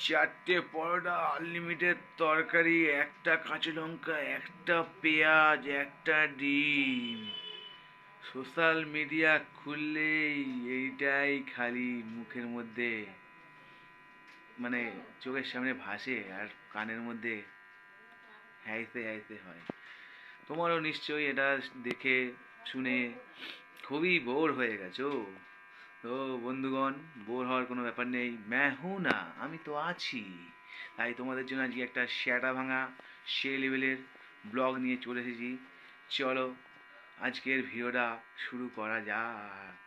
চারটে পরোটা, আনলিমিটেড তরকারি, একটা কাঁচা লঙ্কা, একটা পেঁয়াজ, একটা ডিম। সোশ্যাল মিডিয়া খুললেই এইটাই খালি মুখের মধ্যে, মানে চোখের সামনে ভাসে আর কানের মধ্যে হাইতে হাইতে হয়। তোমারও নিশ্চয়ই এটা দেখে শুনে খুবই বোর হয়ে গেছো। তো বন্ধুগণ, বোর হওয়ার কোনো ব্যাপার নেই, ম্যাহু না, আমি তো আছি। তাই তোমাদের জন্য আজকে একটা শ্যাটা ভাঙা সে লেভেলের ব্লগ নিয়ে চলে এসেছি। চলো আজকের ভিডিওটা শুরু করা যাক।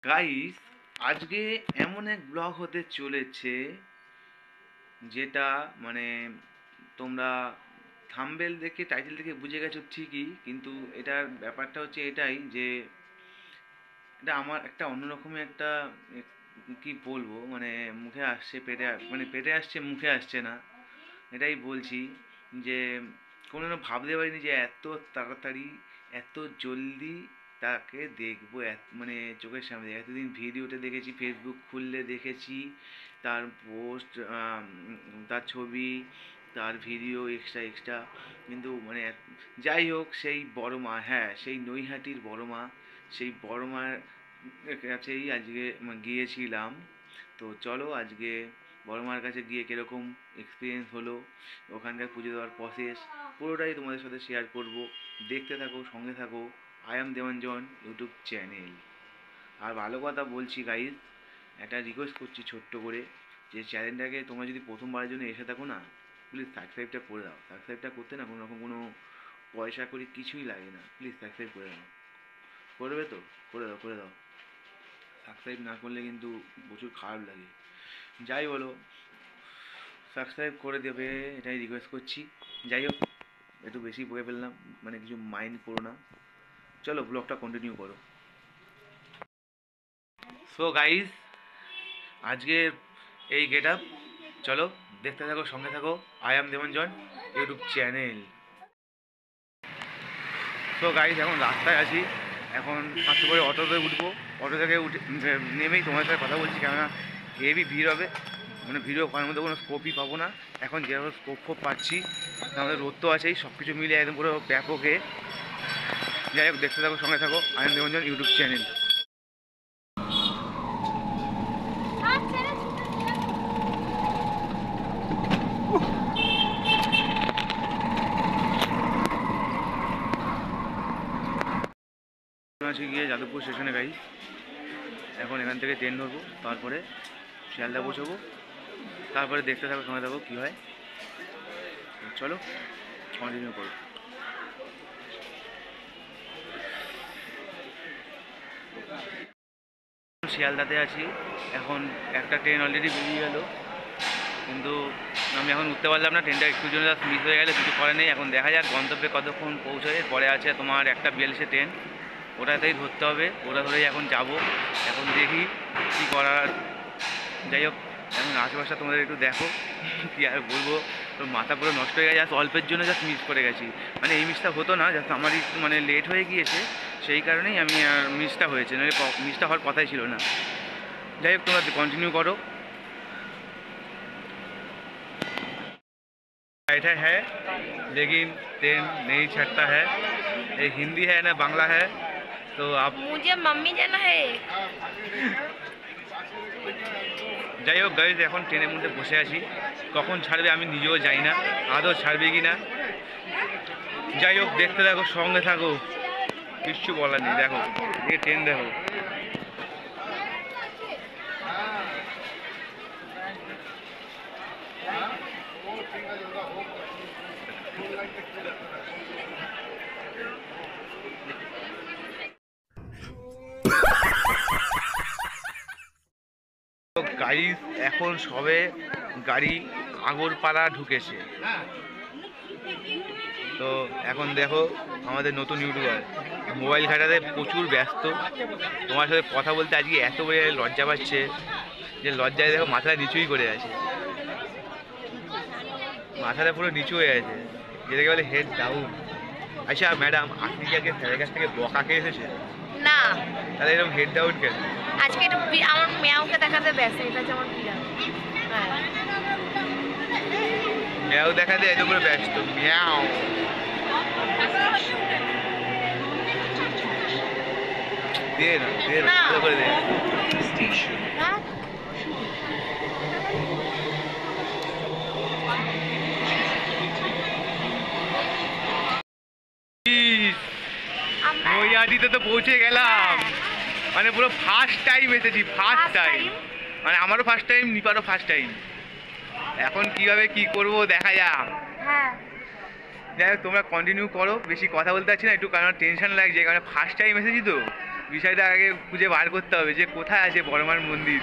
গাইস, আজকে এমন এক ব্লগ হতে চলেছে যেটা মানে তোমরা থাম্বনেল দেখে, টাইটেল দেখে বুঝে গেছো ঠিকই, কিন্তু এটার ব্যাপারটা হচ্ছে এটাই যে এটা আমার একটা অন্যরকমের একটা কি বলবো, মানে মুখে আসছে, মানে পেটে আসছে, মুখে আসছে না। এটাই বলছি যে কোনো ভাবতে পারিনি যে এত তাড়াতাড়ি, এত জলদি তাকে দেখবো, মানে চোখের সামনে। এতদিন ভিডিওতে দেখেছি, ফেসবুক খুললে দেখেছি তার পোস্ট, তার ছবি, তার ভিডিও এক্সট্রা এক্সট্রা, কিন্তু মানে যাই হোক, সেই বড় মা, হ্যাঁ সেই নৈহাটির বড় মা, সেই বড় মার কাছেই আজকে গিয়েছিলাম। তো চলো আজকে বড় মার কাছে গিয়ে কীরকম এক্সপিরিয়েন্স হলো, ওখানকার পুজো দেওয়ার প্রসেস, পুরোটাই তোমাদের সাথে শেয়ার করব। দেখতে থাকো, সঙ্গে থাকো। I am Debanjan YouTube channel. আর ভালো কথা বলছি গাইজ, একটা রিকোয়েস্ট করছি ছোট্ট করে, যে চ্যানেলটাকে তোমরা যদি প্রথমবারের জন্য এসে থাকো না, প্লিজ সাবস্ক্রাইবটা করে দাও। সাবস্ক্রাইবটা করতে না কোনো রকম কোনো পয়সা করি কিছুই লাগে না, প্লিজ সাবস্ক্রাইব করে দাও। করবে তো? করে দাও, করে দাও। সাবস্ক্রাইব না করলে কিন্তু প্রচুর খারাপ লাগে। যাই বলো, সাবস্ক্রাইব করে দেবে, এটাই রিকোয়েস্ট করছি। যাই হোক, একটু বেশি বলে ফেললাম, মানে কিছু মাইন্ড করো না। চলো ব্লগটা কন্টিনিউ করো। সো গাইজ, আজকের এই গেট আপ, চলো দেখতে থাকো, সঙ্গে থাকো। I am Debanjan YouTube channel. So guys, এখন রাস্তায় আছি, এখন ফার্স্ট করে অটোতে উঠবো। অটো থেকে উঠে নেমেই তোমার সাথে কথা বলছি, কেননা হেভি ভিড় হবে, মানে ভিডিও করার মধ্যে কোনো স্কোপই পাবো না। এখন যেভাবে স্কোপ ফোপ পাচ্ছি, আমাদের রোদ তো আছেই, সব কিছু মিলে একদম পুরো ব্যাপকে। যাই হোক, দেখতে থাকো, সঙ্গে থাকো। I am Debanjan YouTube channel. আছি গিয়ে যাদবপুর স্টেশনে গাইজ। এখন এখান থেকে ট্রেন ধরবো, তারপরে শিয়ালদা পৌঁছবো, তারপরে দেখতে থাকো, সঙ্গে থাকো কী হয়। চলো কন্টিনিউ করো। শিয়ালদাতে আছি এখন, একটা ট্রেন অলরেডি বেরিয়ে গেল, কিন্তু আমি এখন উঠতে পারলাম না, ট্রেনটা একটু জন্য মিস হয়ে গেলে কিছু করে নেই। এখন দেখা যাক গন্তব্যে কতক্ষণ পৌঁছায়। পরে আছে তোমার একটা 42 ট্রেন, ওটাতেই ধরতে হবে, ওটা ধরেই এখন যাব। এখন দেখি কী করার। যাই হোক, এখন আশেপাশটা তোমাদের একটু দেখো, কী আর বলবো, তো মাথা পুরো নষ্ট হয়ে গেছে। জাস্ট অল্পের জন্য জাস্ট মিস করে গেছি, মানে এই মিসটা হতো না, জাস্ট আমারই একটু মানে লেট হয়ে গিয়েছে, সেই কারণেই আমি মিসটা হয়েছে, নাহলে মিসটা হওয়ার কথাই ছিল না। যাই হোক, তোমরা কন্টিনিউ করো। बैठे है लेकिन ट्रेन नहीं छटता है, ये हिंदी है ना बांग्ला है, तो आप मुझे मम्मी जाना है। যাই হোক গাইজ, এখন ট্রেনের মধ্যে বসে আছি, কখন ছাড়বে আমি নিজেও যাই না, আদৌ ছাড়বে কি না। যাই হোক, দেখতে থাকো, সঙ্গে থাকো, কিচ্ছু বলার নেই। দেখো এই ট্রেন, দেখো গাইজ, এখন সবে গাড়ি আগরপাড়া ঢুকেছে। তো এখন দেখো আমাদের নতুন ইউটিউবার মোবাইল ঘাটাতে প্রচুর ব্যস্ত। তোমার সাথে কথা বলতে আজকে এত বড় লজ্জা পাচ্ছে যে লজ্জায় দেখো মাথাটা নিচুই করে আছে, মাথাটা পুরো নিচু হয়ে আছে, যেটাকে বলে হেড ডাউন। আচ্ছা ম্যাডাম, আপনি কি আজকে স্যারের কাছ থেকে বকা খেয়ে এসেছেন? না। তাহলে এরকম হেড ডাউন কেন? আজকে একটু আমার মেয়াওকে দেখাতে ব্যস্ত, এটা যেমন বিড়াল। ম্যাও দেখা দেয়, এত করে ব্যস্ত ম্যাও। দিয়ে না, দিয়ে না, ভালো করে দে। নৈহাটিতে তো পৌঁছে গেলাম, মানে পুরো ফার্স্ট টাইম এসেছি, ফার্স্ট টাইম, মানে আমারও ফার্স্ট টাইম, নিপারও ফার্স্ট টাইম। এখন কিভাবে কি করব দেখা যাক। যাই হোক তোমরা কন্টিনিউ করো, বেশি কথা বলতে পারছি না একটু, কারণ টেনশন লাগছে, কারণ ফার্স্ট টাইম এসেছি তো, বিষয়টা আগে খুঁজে বার করতে হবে যে কোথায় আছে বড়মার মন্দির।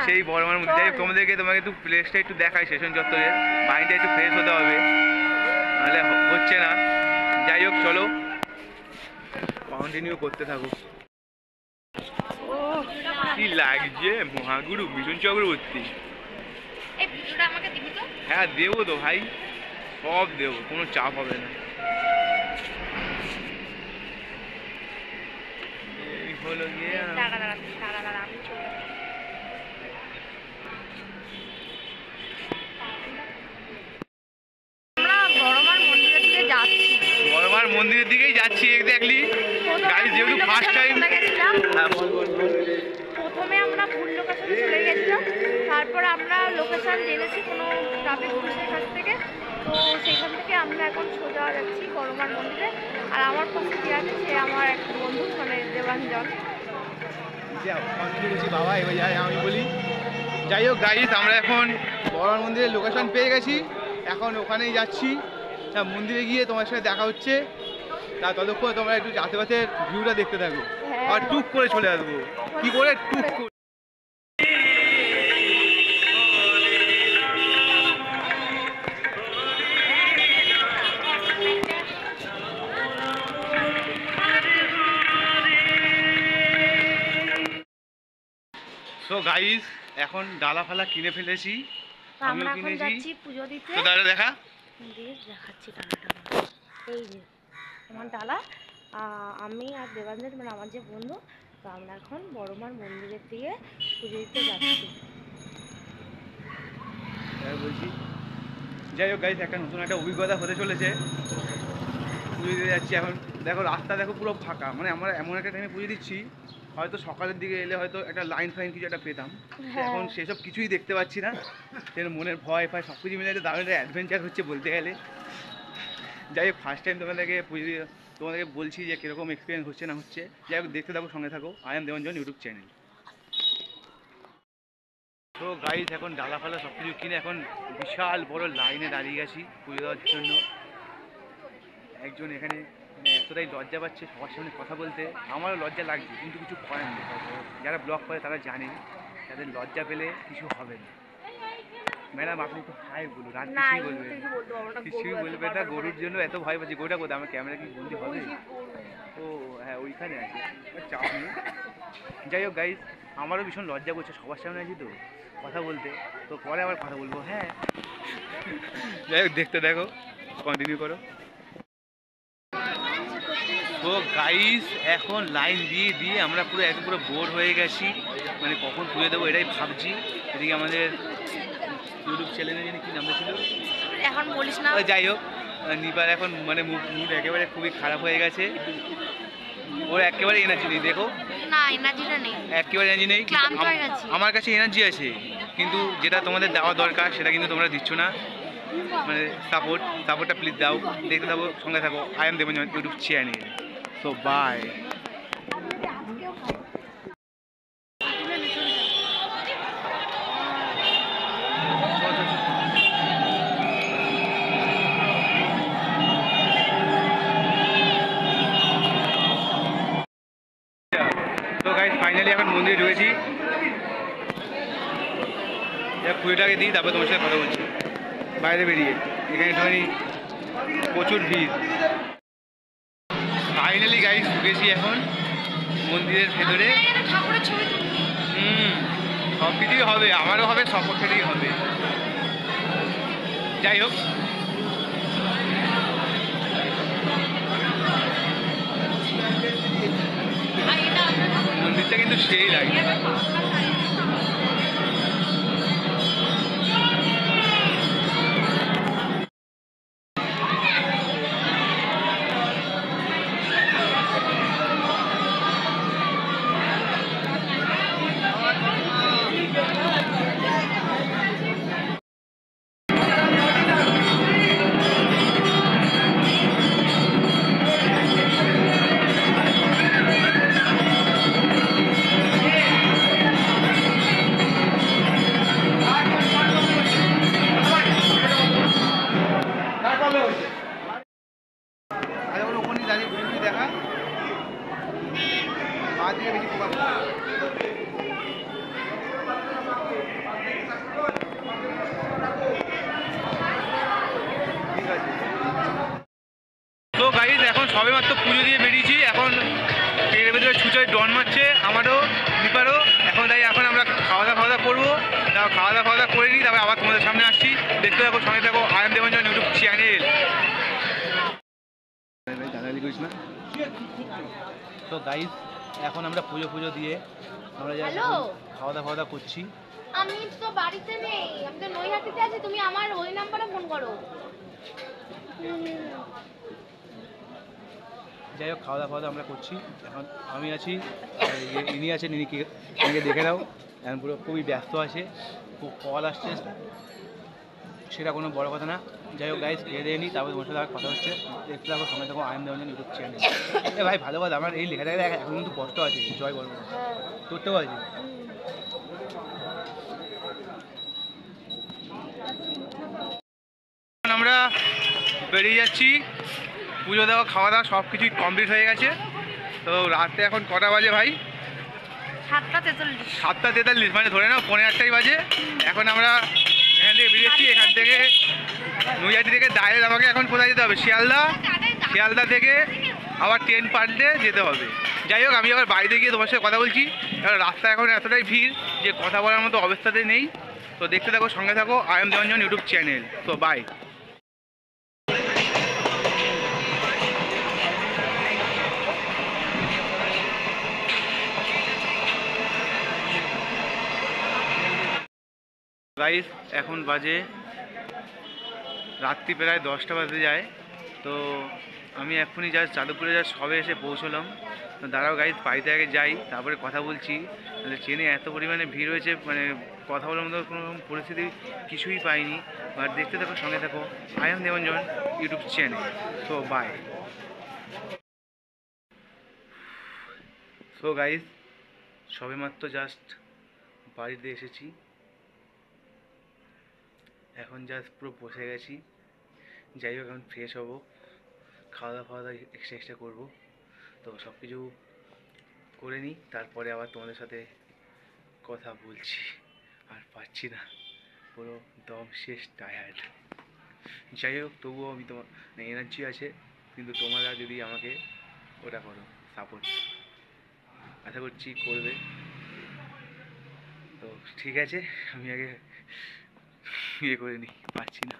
সেই বড়মার মন্দির, যাই হোক তোমাকে একটু প্লেসটা একটু দেখাই, স্টেশন চত্বরে মাইন্ডটা একটু ফ্রেশ হতে হবে, নাহলে হচ্ছে না। যাই হোক চলো কন্টিনিউ করতে থাকো। কি লাগছে মহাগুরু মিঠুন চক্রবর্তী। হ্যাঁ দেবো তো ভাই, সব দেবো, কোনো চাপ হবে না। এই হলো গিয়ে বড়মার মন্দিরের দিকেই যাচ্ছি এক্স্যাক্টলি। গাড়ি যেহেতু ফার্স্ট টাইম, প্রথমে আমরা ভুল লোকেশনে চলে গেছিলাম, তারপর আমরা লোকেশন জেনেছি কোনো ট্রাফিক পুলিশের কাছ থেকে, তো সেখান থেকে আমরা এখন সোজা যাচ্ছি বড়মার মন্দিরে। আর আমার পাশে যে আছে সে আমার এক বন্ধু, মানে দেবাঞ্জন। বাবা এবার যাই আমি বলি। যাই হোক গাইস, আমরা এখন বড়মার মন্দিরের লোকেশন পেয়ে গেছি, এখন ওখানেই যাচ্ছি। মন্দিরে গিয়ে তোমার সাথে দেখা হচ্ছে, তা ততক্ষণ তোমরা একটু আশেপাশের ভিউটা দেখতে থাকো, আর টুক করে চলে আসবো। কি করে টুক করে? তো গাইস এখন ডালা ফালা কিনে ফেলেছি, আমিও কিনেছি। পুজো দিতে তো দাদা দেখা দেখাচ্ছি ডালাটা, এই যে আমার ডালা। আমি আর দেবাঞ্জন, মানে আমার যে বন্ধু, তো আমরা এখন বড়মার মন্দিরের দিকে পুজো দিতে যাচ্ছি। বলছি যাই হোক গাইস, একটা নতুন একটা অভিজ্ঞতা হতে চলেছে। পুজো দিতে যাচ্ছি এখন, দেখো রাস্তা দেখো পুরো ফাঁকা, মানে আমরা এমন একটা টাইমে পুজো দিচ্ছি, হয়তো সকালের দিকে এলে হয়তো একটা লাইন ফাইন কিছু একটা পেতাম, এখন সেসব কিছুই দেখতে পাচ্ছি না। সেটা মনের ভয় ফায় সব কিছু মিলে একটা দারুণ একটা অ্যাডভেঞ্চার হচ্ছে বলতে গেলে। যাই হোক ফার্স্ট টাইম তোমাদেরকে তোমাদেরকে বলছি যে কীরকম এক্সপিরিয়েন্স হচ্ছে না হচ্ছে। যাই হোক দেখতে থাকো, সঙ্গে থাকো, I am Debanjan YouTube channel. তো গাইস এখন ডালা ফালা সব কিছু কিনে এখন বিশাল বড় লাইনে দাঁড়িয়ে গেছি পুজো দেওয়ার জন্য। একজন এখানে এতটাই লজ্জা পাচ্ছে সবার সামনে কথা বলতে, আমারও লজ্জা লাগছে, কিন্তু কিছু করেন না। যারা ব্লগ করে তারা জানে তাদের লজ্জা পেলে কিছু হবে না। ম্যাডাম আপনি একটু হাই বলুন, আর কিছুই বলবে, কিছুই বলবে না। গরুর জন্য এত ভয় পাচ্ছি, গরুটা কোথায়? আমার ক্যামেরা কি বন্দি হবে? ও হ্যাঁ ওইখানে আছে, চাপ নেই। যাই হোক গাইস, আমারও ভীষণ লজ্জা করছে, সবার সামনে আছি তো কথা বলতে, তো পরে আবার কথা বলবো। হ্যাঁ যাই হোক দেখতে দেখো, কন্টিনিউ করো। তো গাইস এখন লাইন দিয়ে দিয়ে আমরা পুরো একদম পুরো বোর হয়ে গেছি, মানে কখন পুজো দেবো এটাই ভাবছি। এদিকে আমাদের ইউটিউব চ্যানেলের জন্য কী নামটা ছিল এখন বলিস না। যাই হোক নিবার এখন মানে মুড একেবারে খুবই খারাপ হয়ে গেছে, ওর একেবারে এনার্জি নেই। দেখো না, এনার্জিটা নেই, একেবারে এনার্জি নেই। আমার কাছে এনার্জি আছে, কিন্তু যেটা তোমাদের দেওয়া দরকার সেটা কিন্তু তোমরা দিচ্ছ না। মানে সাপোর্টটা প্লিজ দাও। দেখতে থাকো, সঙ্গে থাকো, I am Debanjan YouTube channel. So bye. তো গাইস ফাইনালি এখন মন্দিরে ঢুকেছি, পুজোটাকে দিই তারপর তোমার সাথে কথা বলছি বাইরে বেরিয়ে। এখানে একটুখানি প্রচুর ভিড়। ফাইনালি গাইস ঢুকেছি এখন মন্দিরের ভেতরে। সব কিছুই হবে, আমারও হবে, সব পক্ষেরই হবে। যাই হোক মন্দিরটা কিন্তু সেই লাগে। সবে মাত্র পুজো দিয়ে বেরিয়েছি, এখন পেটের ভেতরে ছুঁচোয় ডন মারছে আমারও দীপারও। এখন আমরা খাওয়া দাওয়া করবো, তারপর খাওয়া দাওয়া করে নিই, তারপরে আবার তোমাদের সামনে আসছি। দেখতে থাকো, সঙ্গে থাকো I am Debanjan YouTube channel. তো গাইস, এখন আমরা পুজো দিয়ে আমরা খাওয়া দাওয়া করছি। আমি তো বাড়িতে নেই, আমি তো নৈহাটিতে আছি, তুমি আমার ওই নাম্বারে ফোন করো। যাই হোক, খাওয়া দাওয়া আমরা করছি। এখন আমি আছি, আর ইনি আছেন, ইনিকে দেখে নাও। এখন পুরো খুবই ব্যস্ত আছে, খুব কল আসছে, সেটা কোনো বড় কথা না। যাই হোক গাইস, খেয়ে দিয়ে নিই, তারপর তোমার সাথে কথা হচ্ছে। দেখতে থাকো, সঙ্গে থাকো I am Debanjan YouTube channel. এ ভাই ভালো কথা, আমার এই লেখাটাকে এখন কিন্তু কষ্ট আছে, জয় বলবো তোরটাও আছে। আমরা বেরিয়ে যাচ্ছি, পুজো দেওয়া খাওয়া দাওয়া সব কিছুই কমপ্লিট হয়ে গেছে। তো রাতে এখন কটা বাজে ভাই? 7:43, মানে ধরে নাও 8:45 বাজে। এখন আমরা এখান থেকে বেরিয়েছি, এখান থেকে নৈহাটি থেকে ডাইরেক্ট আমাকে এখন কোথায় যেতে হবে? শিয়ালদা থেকে আবার ট্রেন পাল্টে যেতে হবে। যাই হোক, আমি আবার বাড়িতে গিয়ে তোমার সাথে কথা বলছি। এবার রাস্তা এখন এতটাই ভিড় যে কথা বলার মতো অবস্থাতে নেই। তো দেখতে থাকো, সঙ্গে থাকো I am Debanjan YouTube channel. তো বাই। গাইস, এখন বাজে রাত্রি প্রায় 10টা বাজতে যায়। তো আমি এখনই যাদবপুরে সবে এসে পৌঁছলাম। তো দাঁড়াও গাইস, বাড়িতে আগে যাই, তারপরে কথা বলছি। ট্রেনে এত পরিমাণে ভিড় হয়েছে, মানে কথা বলার মতো কোনো পরিস্থিতি কিছুই পাইনি। আর দেখতে থাকো, সঙ্গে থাকো I am Debanjan YouTube channel. তো বাই। সো গাইস, সবে মাত্র জাস্ট বাড়িতে এসেছি, এখন জাস্ট পুরো বসে গেছি। যাই হোক, এখন ফ্রেশ হবো, খাওয়া দাওয়া এক্সট্রা করবো। তো সব কিছু করে নিই, তারপরে আবার তোমাদের সাথে কথা বলছি। আর পারছি না, পুরো দম শেষ, টায়ার্ড। যাই হোক, তবুও আমি তোমার এনার্জি আছে, কিন্তু তোমরা যদি আমাকে ওটা করো, সাপোর্ট, আশা করছি করবে। তো ঠিক আছে, আমি আগে ইয়ে করে নিই, পারছি না।